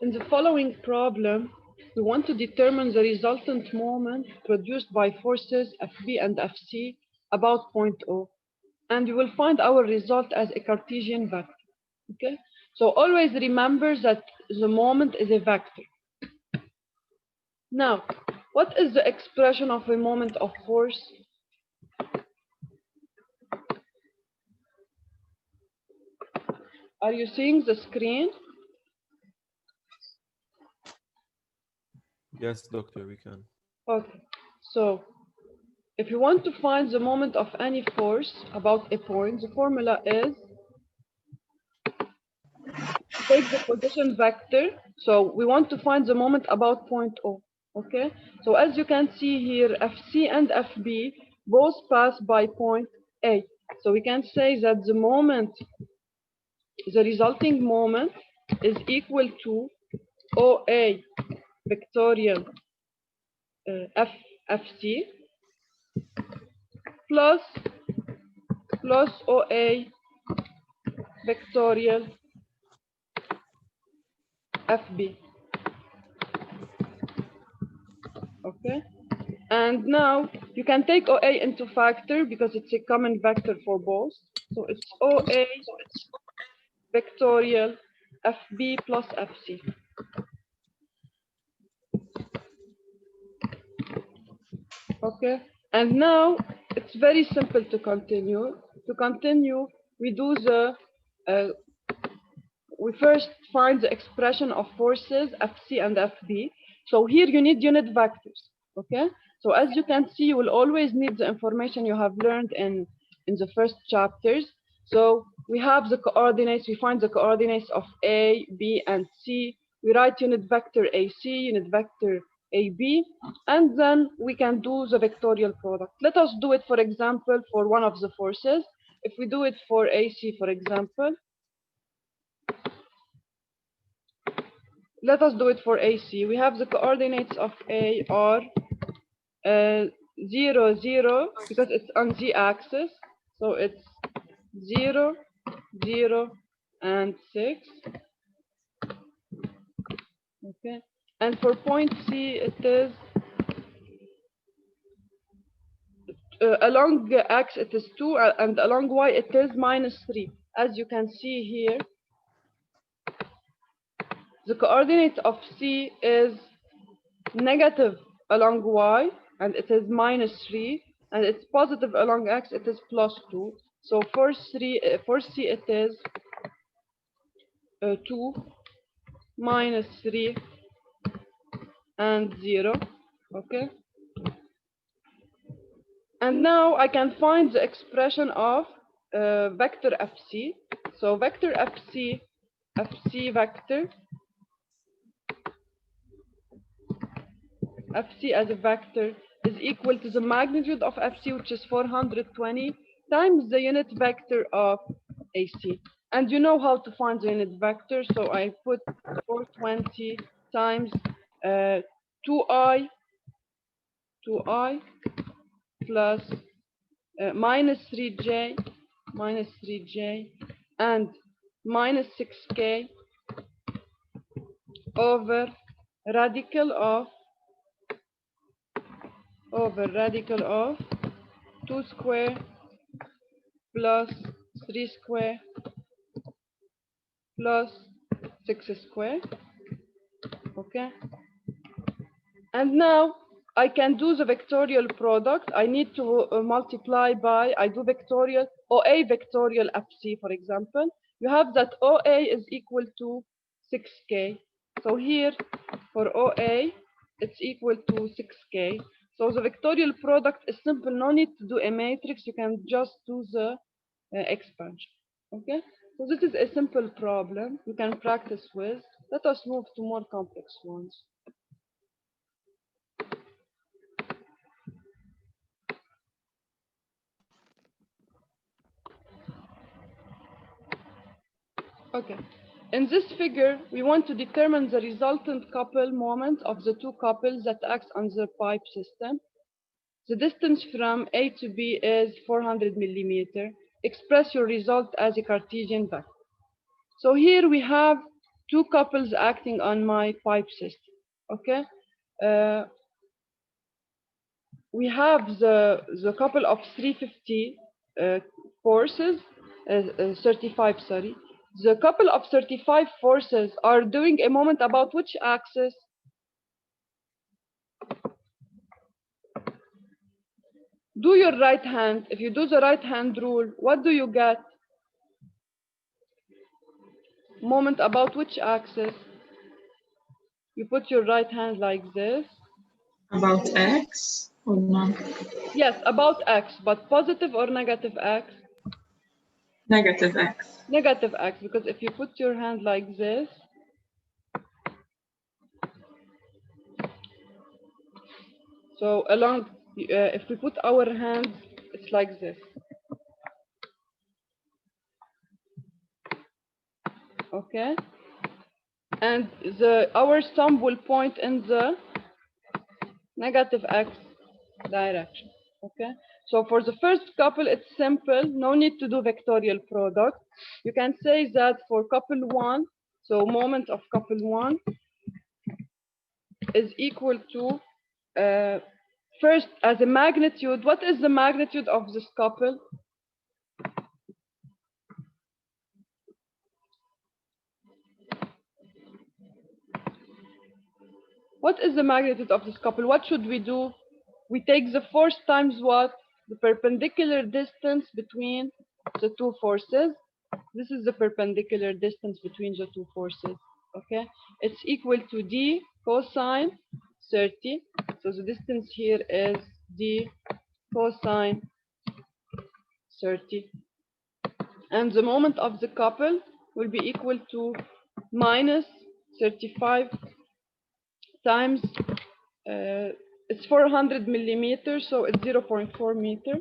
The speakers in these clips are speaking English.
In the following problem, we want to determine the resultant moment produced by forces Fb and Fc about point O, and we will find our result as a Cartesian vector. Okay, so always remember that the moment is a vector. Now, what is the expression of a moment of force? Are you seeing the screen? Yes, doctor, we can. Okay, so if you want to find the moment of any force about a point, the formula is take the position vector. So we want to find the moment about point O. Okay, so as you can see here, Fc and Fb both pass by point A. So we can say that the resulting moment is equal to OA vectorial Fc plus OA vectorial FB. Okay, and now you can take OA into factor because it's a common vector for both. So it's OA vectorial FB plus FC. Okay, and now it's very simple to continue. To continue, we do we first find the expression of forces Fc and Fb. So here you need unit vectors. Okay, so as you can see, you will always need the information you have learned in the first chapters. So we have the coordinates, we find the coordinates of A, B, and C. We write unit vector AC, unit vector AB, and then we can do the vectorial product. Let us do it, for example, for one of the forces. If we do it for AC, for example, let us do it for AC. We have the coordinates of A are 0, 0, because it's on Z axis. So it's 0, 0, and 6. Okay. And for point C, it is along X, it is 2, and along Y, it is -3. As you can see here, the coordinate of C is negative along Y, and it is -3, and it's positive along X, it is +2. So for C, it is 2, -3, and 0. Okay. And now I can find the expression of vector Fc. So vector Fc vector, Fc as a vector is equal to the magnitude of Fc, which is 420, times the unit vector of AC. And you know how to find the unit vector, so I put 420 times 2i plus minus 3j and minus 6k over radical of 2 square plus 3 square plus 6 square. Okay, and now I can do the vectorial product. I need to multiply by, I do vectorial OA vectorial Fc, for example. You have that OA is equal to 6k. So here for OA, it's equal to 6k. So the vectorial product is simple. No need to do a matrix. You can just do the expansion. Okay. So this is a simple problem you can practice with. Let us move to more complex ones. Okay. In this figure, we want to determine the resultant couple moment of the two couples that acts on the pipe system. The distance from A to B is 400 millimeter. Express your result as a Cartesian vector. So here we have two couples acting on my pipe system. Okay, we have the couple of 350 forces, 35, sorry. The couple of 35 forces are doing a moment about which axis? Do your right hand. If you do the right hand rule, what do you get? Moment about which axis? You put your right hand like this. About X or not? Yes, about X, but positive or negative X? Negative X. Negative X, because if you put your hand like this, so along, if we put our hands, it's like this. Okay, and our thumb will point in the negative X direction. Okay, so for the first couple, it's simple, no need to do vectorial product. You can say that for couple 1, so moment of couple 1 is equal to first, as a magnitude, what is the magnitude of this couple? What is the magnitude of this couple? What should we do? We take the force times what? The perpendicular distance between the two forces. This is the perpendicular distance between the two forces. Okay, it's equal to d cosine 30. So the distance here is d cosine 30. And the moment of the couple will be equal to minus 35 times, it's 400 millimeters, so it's 0.4 meter,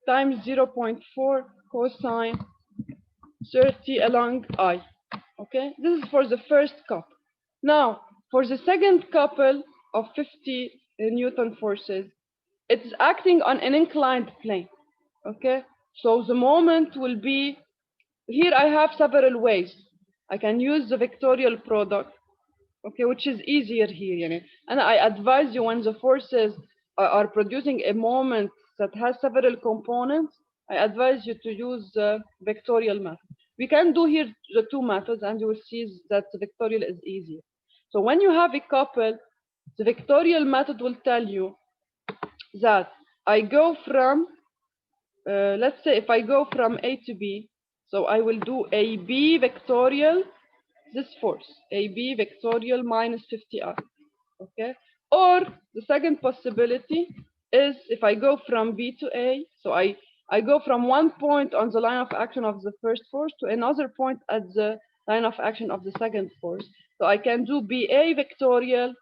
times 0.4 cosine 30 along I. Okay, this is for the first couple. Now, for the second couple of 50 Newton forces, it's acting on an inclined plane. Okay, so the moment will be, here I have several ways. I can use the vectorial product, okay, which is easier here, you know. And I advise you, when the forces are producing a moment that has several components, I advise you to use the vectorial method. We can do here the two methods, and you will see that the vectorial is easier. So when you have a couple, the vectorial method will tell you that I go from, let's say if I go from A to B, so I will do AB vectorial, this force, AB vectorial minus 50R, okay? Or the second possibility is if I go from B to A, so I go from one point on the line of action of the first force to another point at the line of action of the second force. So I can do BA vectorial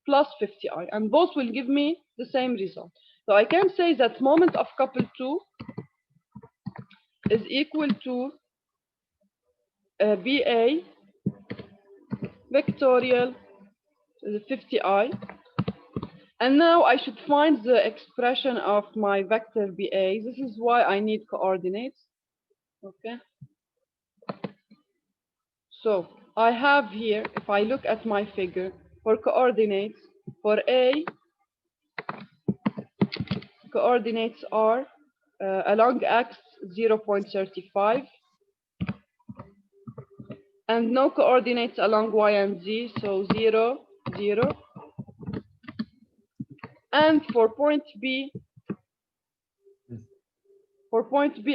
plus 50I, and both will give me the same result. So I can say that moment of couple 2 is equal to BA vectorial, the 50I. And now I should find the expression of my vector BA. This is why I need coordinates. Okay. So I have here, if I look at my figure, for coordinates, for A, coordinates are along X 0.35, and no coordinates along Y and Z, so 0, 0. And for point B,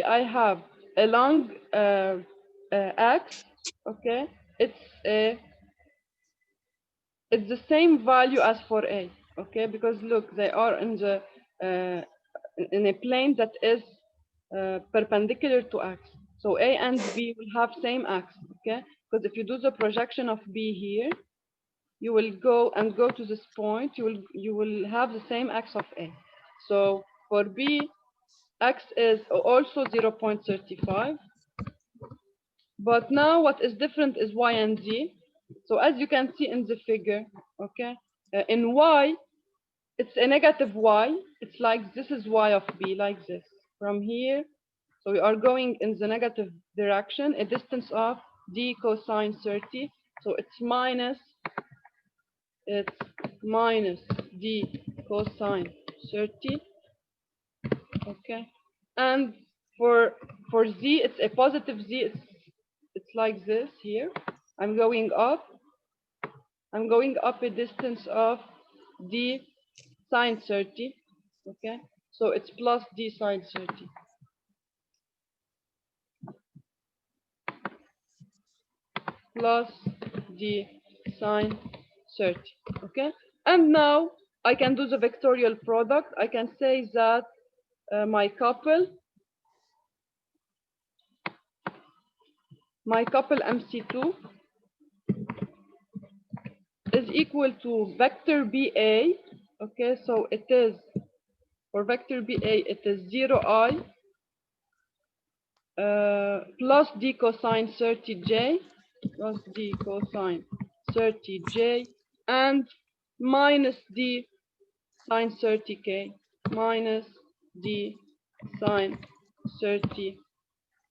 I have along X, okay, it's the same value as for A, okay, because look, they are in the in a plane that is perpendicular to X. So A and B will have same axis, okay? Because if you do the projection of B here, you will go to this point, you will have the same axis of A. So for B, X is also 0.35. But now what is different is Y and Z. So as you can see in the figure, okay, in Y, it's a negative Y. It's like this is Y of B, like this. From here, so we are going in the negative direction, a distance of D cosine 30. So it's minus d cosine 30. Okay, and for z, it's a positive z. It's like this here. I'm going up a distance of d sine 30. Okay, so it's plus d sine 30. Plus d sine 30. Okay, and now I can do the vectorial product. I can say that my couple MC2 is equal to vector BA. Okay, so it is, for vector BA, it is 0i plus d cosine 30j, plus d cosine 30j, and minus d sine 30k, minus d sine 30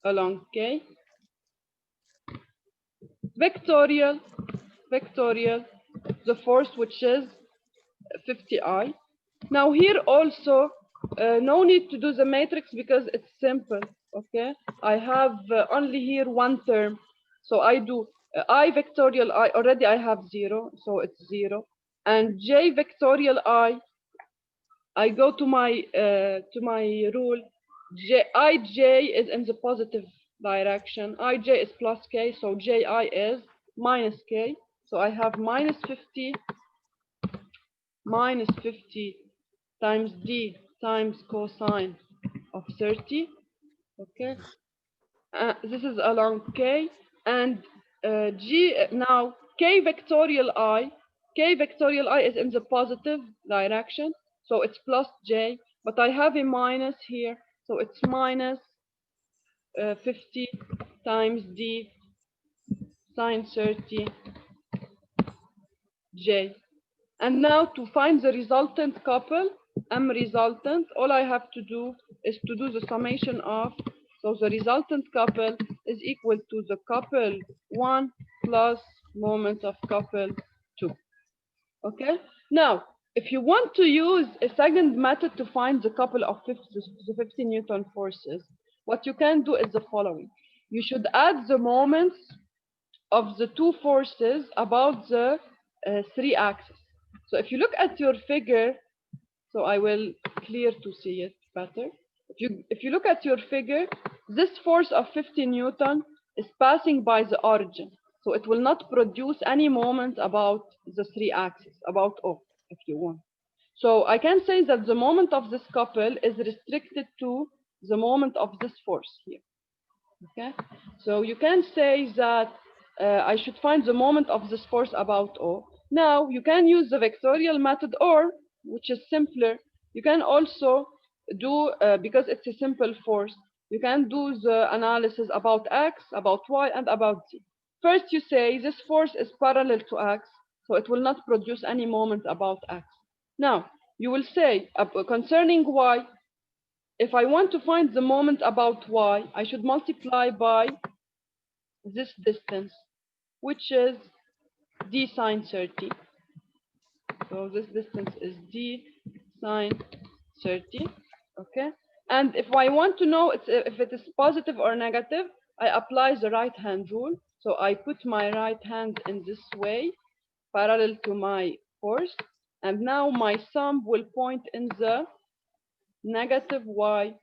along k. Vectorial, the force, which is 50i. Now here also, no need to do the matrix because it's simple. Okay, I have only here one term, so I do I vectorial I. Already I have 0, so it's 0, and j vectorial I go to my rule. Ij is in the positive direction. Ij is plus k, so ji is minus k. So I have minus 50 times d times cosine of 30. Okay, this is along k, and g now k vectorial I is in the positive direction, so it's plus j, but I have a minus here, so it's minus 50 times d sine 30 j. And now to find the resultant couple, M resultant, all I have to do is to do the summation of, so the resultant couple is equal to the couple 1 plus moment of couple 2. Okay? Now, if you want to use a second method to find the couple of the 50 Newton forces, what you can do is the following. You should add the moments of the two forces about the 3 axes. So if you look at your figure, so I will clear to see it better. If you look at your figure, this force of 50 Newton is passing by the origin. So it will not produce any moment about the 3 axes, about O, if you want. So I can say that the moment of this couple is restricted to the moment of this force here. Okay? So you can say that I should find the moment of this force about O. Now you can use the vectorial method, or, which is simpler, you can also do, because it's a simple force, you can do the analysis about X, about Y, and about Z. First you say this force is parallel to X, so it will not produce any moment about X. Now you will say, concerning Y, if I want to find the moment about Y, I should multiply by this distance, which is d sine 30. So this distance is d sine 30. Okay. And if I want to know if it is positive or negative, I apply the right hand rule. So I put my right hand in this way, parallel to my force. And now my thumb will point in the negative Y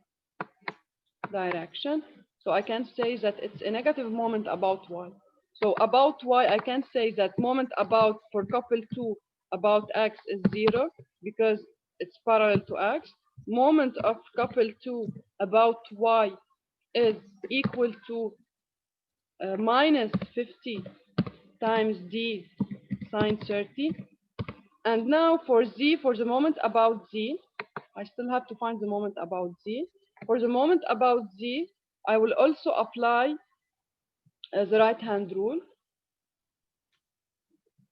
direction. So I can say that it's a negative moment about Y. So about Y, I can say that moment about, for couple 2, about X is 0 because it's parallel to X. Moment of couple 2 about Y is equal to minus 50 times d sine 30. And now for Z, for the moment about Z, I still have to find the moment about Z. For the moment about Z, I will also apply the right hand rule.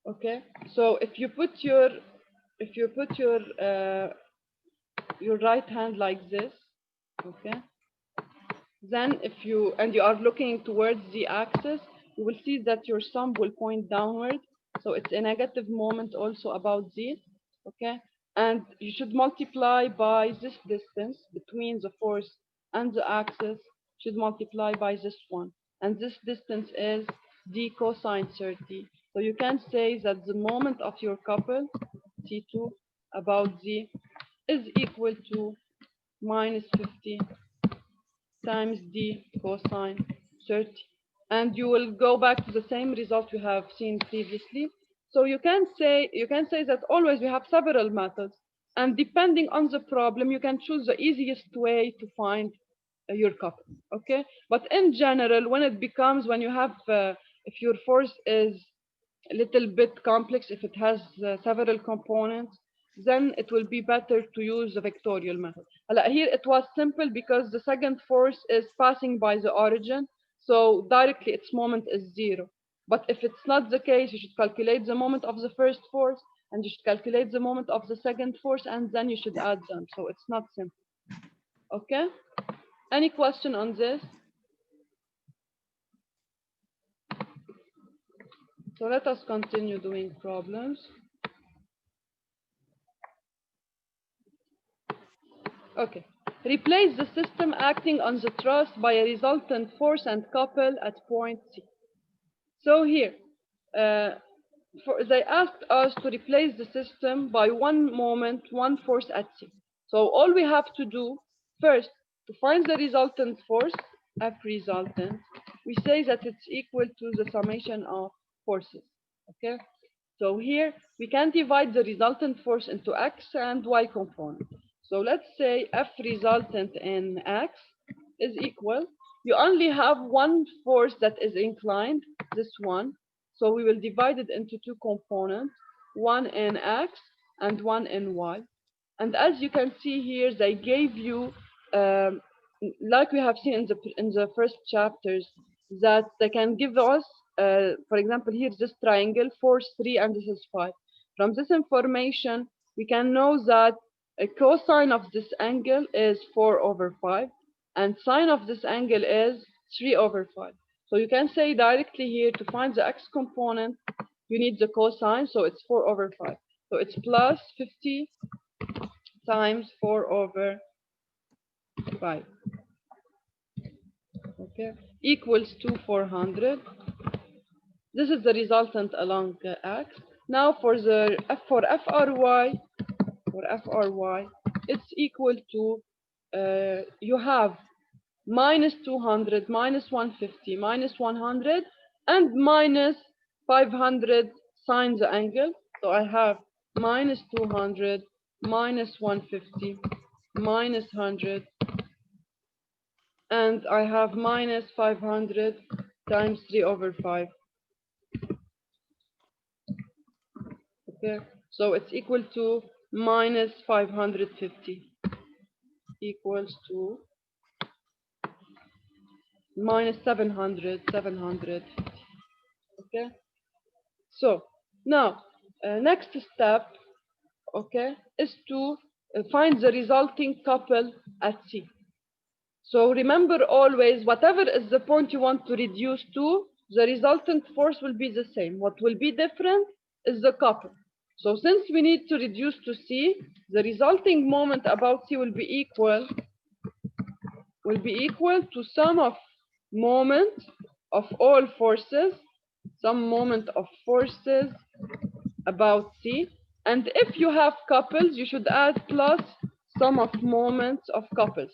Okay, so if you put your right hand like this, okay, then if you are looking towards the axis, you will see that your sum will point downward. So it's a negative moment also about Z, okay? And you should multiply by this distance between the force and the axis, should multiply by this one. And this distance is D cosine 30. So you can say that the moment of your couple, T2, about Z, is equal to minus 50 times D cosine 30. And you will go back to the same result you have seen previously. So you can say that always we have several methods, and depending on the problem, you can choose the easiest way to find your couple. Okay, but in general, when you have if your force is a little bit complex, if it has several components, then it will be better to use the vectorial method. Here it was simple because the second force is passing by the origin, so directly its moment is 0. But if it's not the case, you should calculate the moment of the first force, and you should calculate the moment of the second force, and then you should add them. So it's not simple. Okay? Any question on this? So let us continue doing problems. Okay. Replace the system acting on the truss by a resultant force and couple at point C. So here, they asked us to replace the system by one moment, one force at C. So all we have to do first, to find the resultant force, F resultant, we say that it's equal to the summation of forces. Okay? So here, we can divide the resultant force into X and Y component. So let's say F resultant in X is equal. You only have one force that is inclined, this one. So we will divide it into two components, one in X and one in Y. And as you can see here, they gave you, like we have seen in the first chapters, that they can give us, for example, here's this triangle, force 3 and this is 5. From this information, we can know that a cosine of this angle is 4/5, and sine of this angle is 3/5. So you can say directly here, to find the x component, you need the cosine, so it's 4/5. So it's plus 50 times 4/5. Okay, equals to 400. This is the resultant along X. Now for FRY, it's equal to, you have minus 200, minus 150, minus 100, and minus 500 sine the angle. So I have minus 200, minus 150, minus 100, and I have minus 500 times 3/5. Okay, so it's equal to minus 550 equals to minus 700. Okay, so now next step, okay, is to find the resulting couple at C. So remember always, whatever is the point you want to reduce to, the resultant force will be the same. What will be different is the couple. So since we need to reduce to C, the resulting moment about C will be equal to sum of moment of all forces, some moment of forces about C. And if you have couples, you should add plus sum of moments of couples.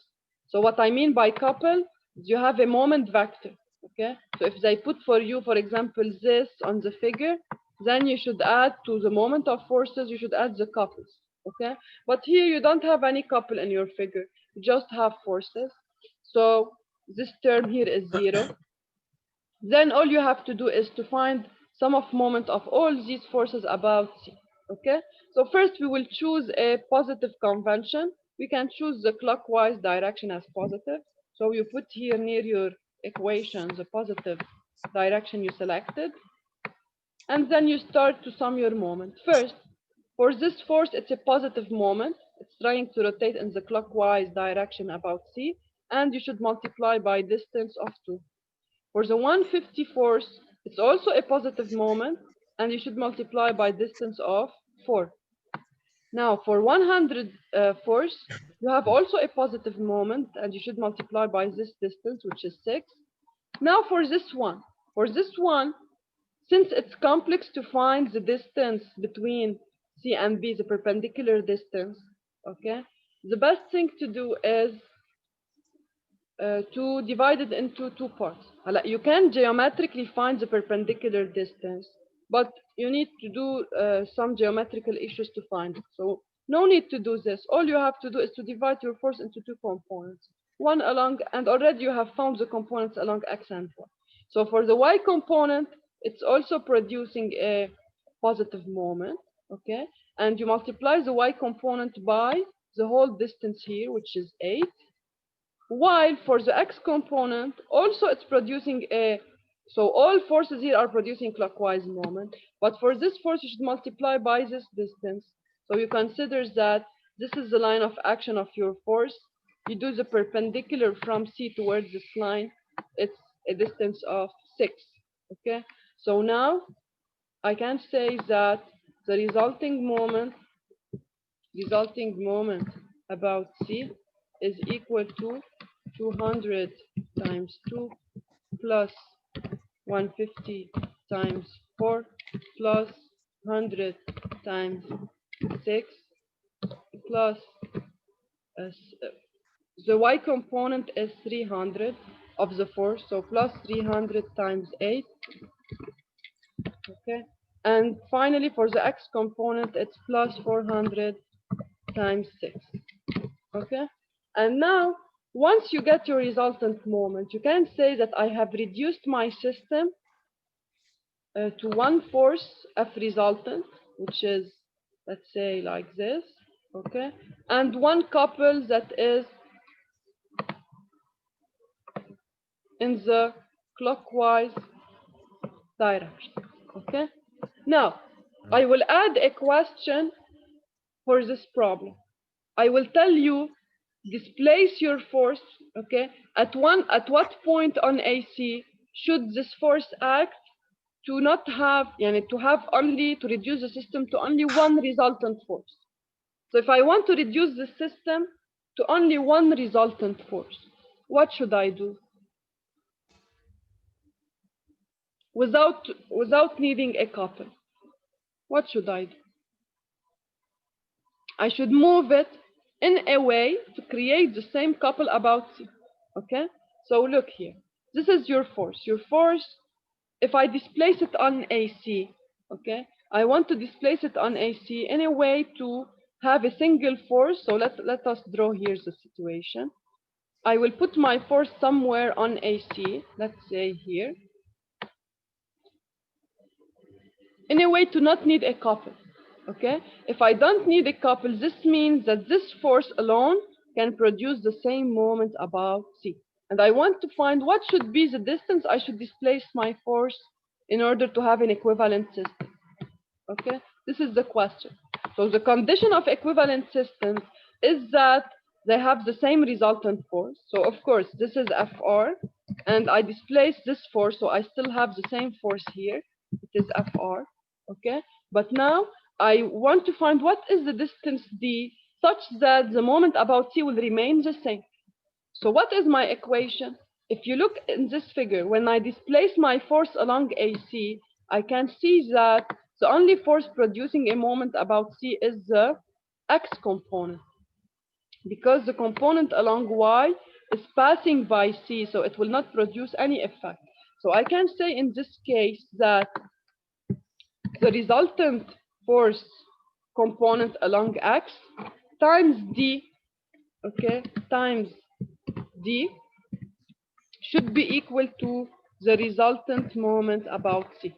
So what I mean by couple is you have a moment vector, okay? So if they put for you, for example, this on the figure, then you should add to the moment of forces, you should add the couples, okay? But here you don't have any couple in your figure, you just have forces. So this term here is 0. Then all you have to do is to find sum of moment of all these forces about C, okay? So first we will choose a positive convention. We can choose the clockwise direction as positive. So you put here near your equation the positive direction you selected. And then you start to sum your moment. First, for this force, it's a positive moment. It's trying to rotate in the clockwise direction about C. And you should multiply by distance of 2. For the 150 force, It's also a positive moment, and you should multiply by distance of 4. Now, for 100 force, you have also a positive moment, and you should multiply by this distance, which is 6. Now, for this one, since it's complex to find the distance between C and B, the perpendicular distance, okay, the best thing to do is to divide it into 2 parts. You can geometrically find the perpendicular distance, but you need to do some geometrical issues to find it. So no need to do this. All you have to do is to divide your force into 2 components. One along, and already you have found the components along x and y. So for the y component, it's also producing a positive moment, okay? And you multiply the y component by the whole distance here, which is 8. While for the x component, also it's producing a, so all forces here are producing clockwise moment, but for this force you should multiply by this distance. So you consider that this is the line of action of your force. You do the perpendicular from C towards this line. It's a distance of 6, okay? So now I can say that the resulting moment about C is equal to 200 times 2 plus 150 times 4 plus 100 times 6 plus the y component is 300 of the force, so plus 300 times 8, okay? And finally for the x component it's plus 400 times 6, okay? And now once you get your resultant moment, you can say that I have reduced my system to one force F resultant, which is, let's say, like this, okay? And one couple that is in the clockwise direction, okay? Now, I will add a question for this problem. I will tell you, displace your force, okay? At what point on AC should this force act to not have, to have only, to reduce the system to only one resultant force? So if I want to reduce the system to only one resultant force, what should I do? Without needing a couple, what should I do? I should move it in a way to create the same couple about C, okay? So look here, this is your force. Your force, if I displace it on AC, okay? I want to displace it on AC in a way to have a single force. So let us draw here the situation. I will put my force somewhere on AC, let's say here, in a way to not need a couple, okay? If I don't need a couple, this means that this force alone can produce the same moment above C. And I want to find what should be the distance I should displace my force in order to have an equivalent system, okay? This is the question. So the condition of equivalent systems is that they have the same resultant force. So of course, this is Fr, and I displace this force, so I still have the same force here. It is Fr, okay? But now I want to find what is the distance d such that the moment about C will remain the same. So what is my equation? If you look in this figure, when I displace my force along AC, I can see that the only force producing a moment about C is the x component, because the component along Y is passing by C, so it will not produce any effect. So I can say in this case that the resultant force component along X times D, okay, times D should be equal to the resultant moment about C.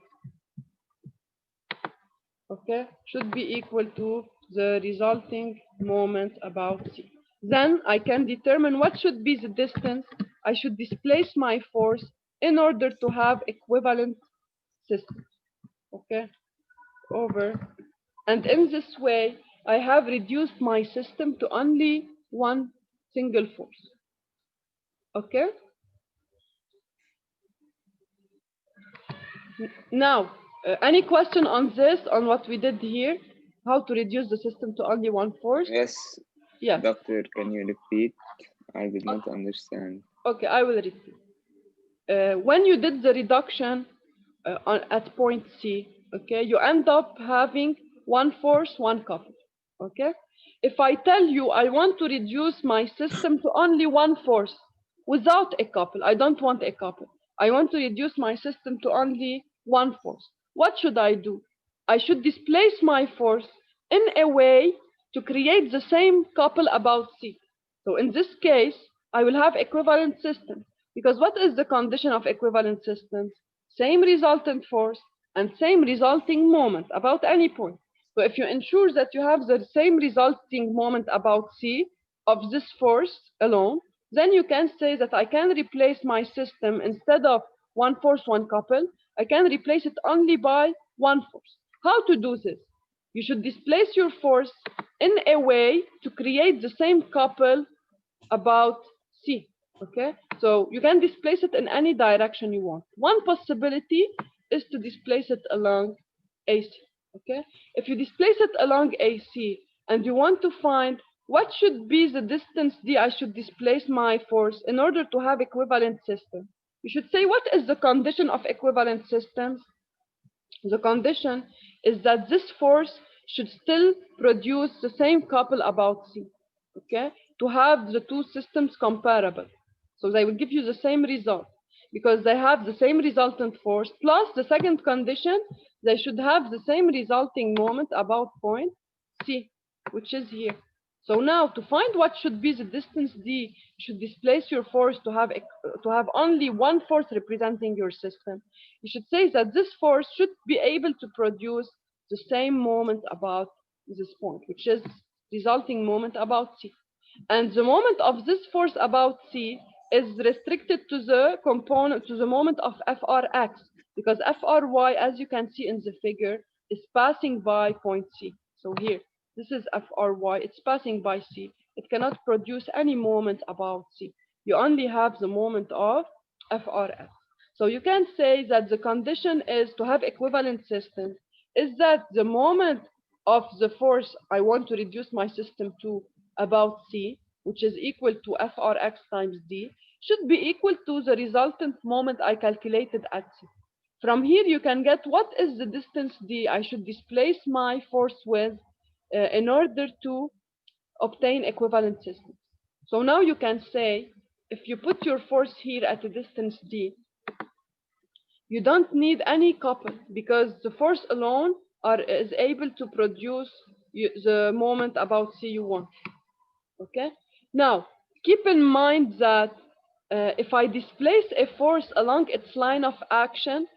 Okay, should be equal to the resulting moment about C. Then I can determine what should be the distance I should displace my force in order to have equivalent systems. Okay, over. And in this way, I have reduced my system to only one single force. Okay? Now, any question on this, on what we did here? How to reduce the system to only one force? Yes, Yes. doctor, can you repeat? I did not understand. Okay, I will repeat. When you did the reduction at point C, okay, you end up having one force, one couple, okay? If I tell you I want to reduce my system to only one force without a couple, I don't want a couple. I want to reduce my system to only one force. What should I do? I should displace my force in a way to create the same couple about C. So in this case, I will have equivalent systems. Because what is the condition of equivalent systems? Same resultant force and same resulting moment about any point. So if you ensure that you have the same resulting moment about C of this force alone, then you can say that I can replace my system instead of one force, one couple, I can replace it only by one force. How to do this? You should displace your force in a way to create the same couple about C. Okay, so you can displace it in any direction you want. One possibility is to displace it along AC. Okay, if you displace it along AC and you want to find what should be the distance d I should displace my force in order to have equivalent system, you should say what is the condition of equivalent systems. The condition is that this force should still produce the same couple about C, okay, to have the two systems comparable. So they will give you the same result because they have the same resultant force, plus the second condition, they should have the same resulting moment about point C, which is here. So now to find what should be the distance d, you should displace your force to have only one force representing your system. You should say that this force should be able to produce the same moment about this point, which is resulting moment about C. And the moment of this force about C is restricted to the component, to the moment of Frx, because Fry, as you can see in the figure, is passing by point C. So here, this is Fry, it's passing by C. It cannot produce any moment about C. You only have the moment of Frs. So you can say that the condition is to have equivalent systems, is that the moment of the force I want to reduce my system to about C, which is equal to Frx times d, should be equal to the resultant moment I calculated at C. From here, you can get what is the distance d I should displace my force with in order to obtain equivalent systems. So now you can say, if you put your force here at a distance d, you don't need any couple because the force alone is able to produce the moment about C you want. Okay? Now, keep in mind that if I displace a force along its line of action,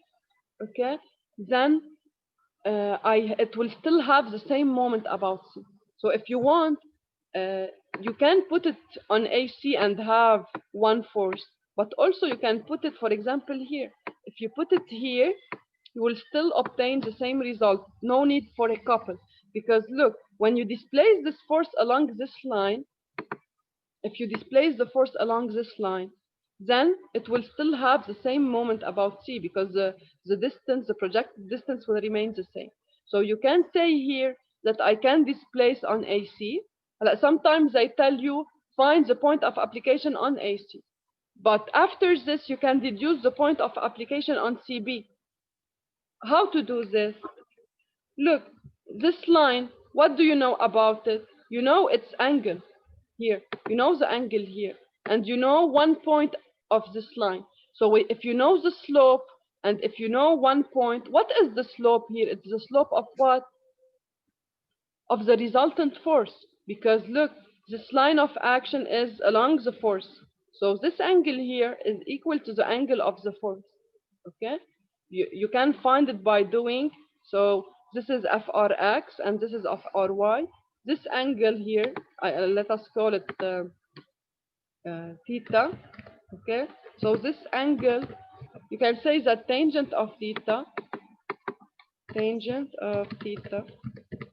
okay, then it will still have the same moment about C. So if you want, you can put it on AC and have one force, but also you can put it, for example, here. If you put it here, you will still obtain the same result. No need for a couple, because look, when you displace this force along this line, if you displace the force along this line, then it will still have the same moment about C because the distance, the projected distance will remain the same. So you can say here that I can displace on AC. Sometimes I tell you, find the point of application on AC. But after this, you can deduce the point of application on CB. How to do this? Look, this line, what do you know about it? You know its angle here. You know the angle here. And you know one point of this line. So if you know the slope, and if you know one point, what is the slope here? It's the slope of what? Of the resultant force. Because look, this line of action is along the force. So this angle here is equal to the angle of the force. Okay? You can find it by doing, so this is Frx and this is Fry. This angle here, let us call it theta. Okay, so this angle, you can say that tangent of theta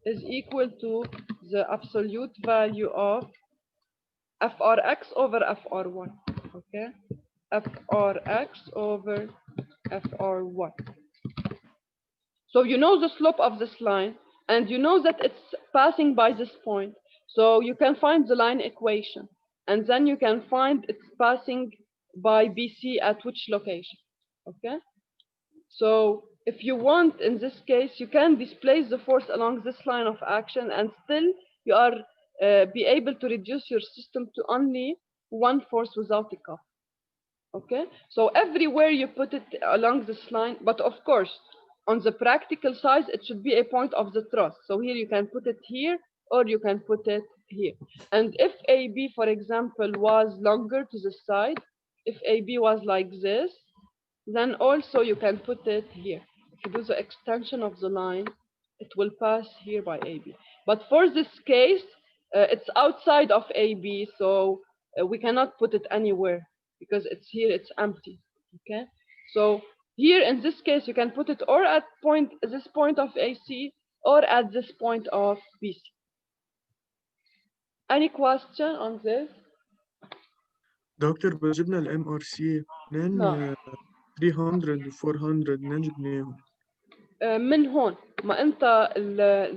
is equal to the absolute value of Frx over Fry. Okay, Frx over Fry. So you know the slope of this line, and you know that it's passing by this point. So you can find the line equation, and then you can find it's passing by BC at which location, okay? So if you want, in this case, you can displace the force along this line of action, and still you are be able to reduce your system to only one force without a couple. Okay, so everywhere you put it along this line, but of course, on the practical side, it should be a point of the truss. So here you can put it here, or you can put it here. And if AB, for example, was longer to the side, if AB was like this, then also you can put it here. If you do the extension of the line, it will pass here by AB. But for this case, it's outside of AB, so we cannot put it anywhere because it's here, it's empty, okay? So here in this case, you can put it or at this point of AC or at this point of BC. Any question on this? دكتور بجبنا ال MRC منين نعم. 300 و 400 منين جبناهم؟ من هون ما انت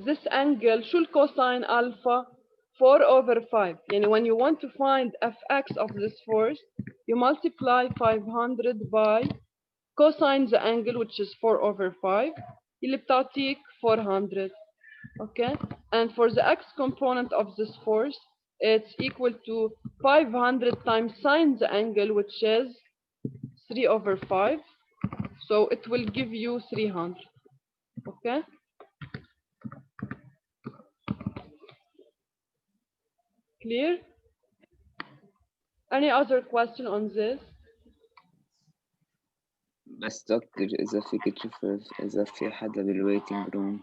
this angle شو الكوساين alpha 4/5 يعني when you want to find fx of this force you multiply 500 by cosine the angle which is 4/5 اللي بتعطيك 400 okay, and for the x component of this force it's equal to 500 times sine the angle which is 3/5, so it will give you 300. Okay. Clear? Any other question on this? بس دكتور إذا فيك تشوف إذا في حدا بالwaiting room.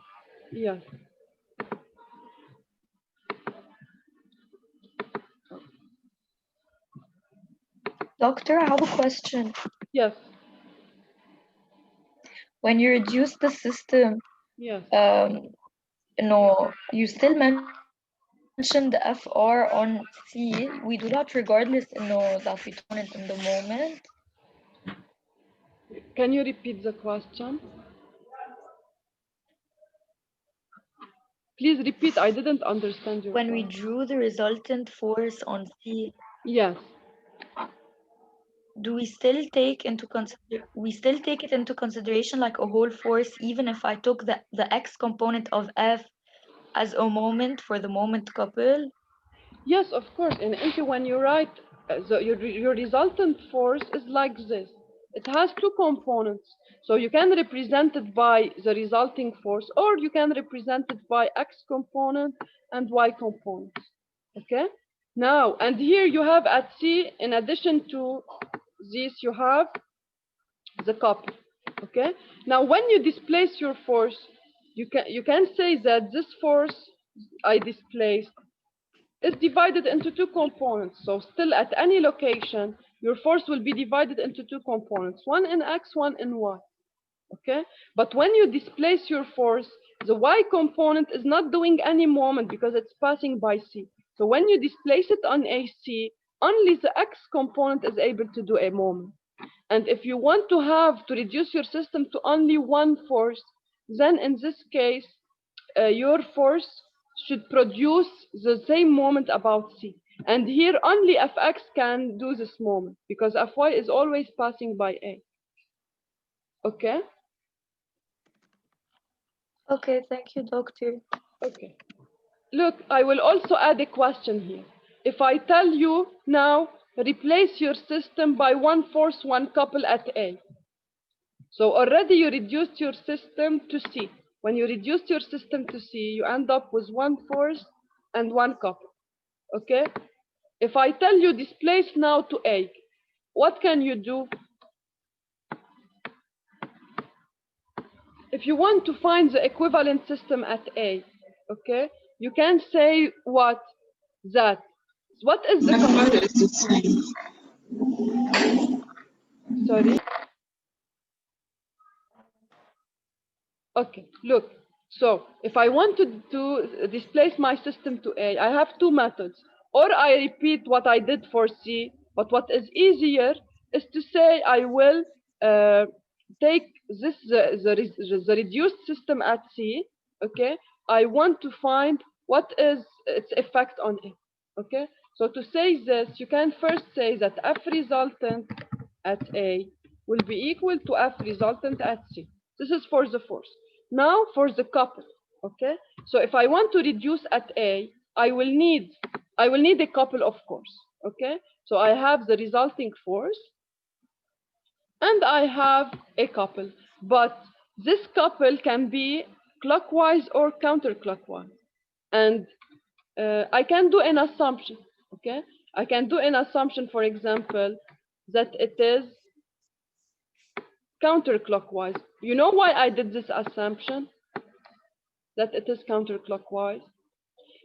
Yes. Doctor, I have a question. Yes. When you reduce the system, Yes. you still mentioned the FR on C. We do that regardless that we turn it in the moment. Can you repeat the question? Please repeat. I didn't understand you. When we drew the resultant force on C, Yes. do we still take it into consideration like a whole force, even if I took the x component of F as a moment for the moment couple? Yes, of course. And when you write your resultant force is like this. It has two components. So you can represent it by the resulting force, or you can represent it by x component and y component. Okay? Now, and here you have at C, in addition to this, you have the couple. Okay? Now, when you displace your force, you can say that this force I displaced is divided into two components. So still at any location, your force will be divided into two components, one in x, one in y. Okay? But when you displace your force, the y component is not doing any moment because it's passing by C. So when you displace it on AC, only the x component is able to do a moment. And if you want to reduce your system to only one force, then in this case, your force should produce the same moment about C. And here only Fx can do this moment because Fy is always passing by A. Okay? Okay, thank you, doctor. Okay. Look, I will also add a question here. If I tell you now, replace your system by one force, one couple at A. So already you reduced your system to C. When you reduced your system to C, you end up with one force and one couple. Okay? If I tell you displace now to A, what can you do? If you want to find the equivalent system at A, okay, you can say what? That. What is the FR is the same. Sorry? Okay, look. So if I wanted to displace my system to A, I have two methods. Or I repeat what I did for C, but what is easier is to say I will take this the reduced system at C, okay, I want to find what is its effect on it, okay? So to say this, you can first say that F resultant at A will be equal to F resultant at C. This is for the force. Now for the couple, okay? So if I want to reduce at A, I will need a couple, of course, okay? So I have the resulting force, and I have a couple, but this couple can be clockwise or counterclockwise. And I can do an assumption, okay? I can do an assumption, for example, that it is counterclockwise. You know why I did this assumption? That it is counterclockwise?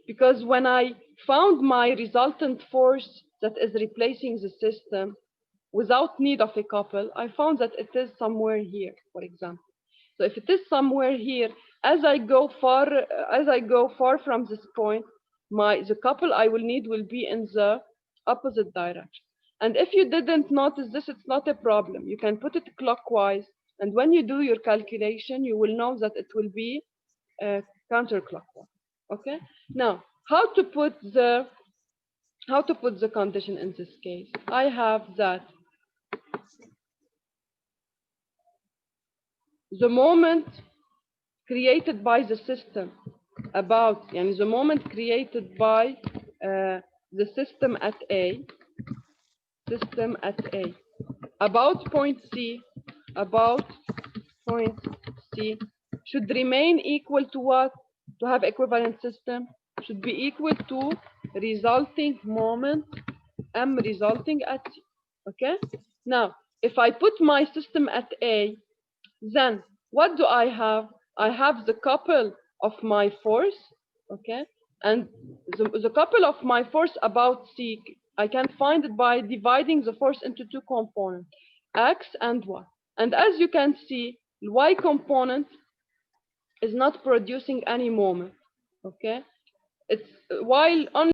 Because when I found my resultant force that is replacing the system, without need of a couple, I found that it is somewhere here, for example. So if it is somewhere here, as I go far from this point, the couple I will need will be in the opposite direction. And if you didn't notice this, it's not a problem. You can put it clockwise, and when you do your calculation, you will know that it will be counterclockwise. Okay. Now, how to put the condition in this case? I have that the moment created by the system the moment created by the system at A about point C should remain equal to what? To have equivalent system, should be equal to resulting moment M resulting at C. Okay. Now, if I put my system at A, then what do I have? I have the couple of my force, okay? And the couple of my force about C, I can find it by dividing the force into two components, X and Y. And as you can see, Y component is not producing any moment, okay? It's while only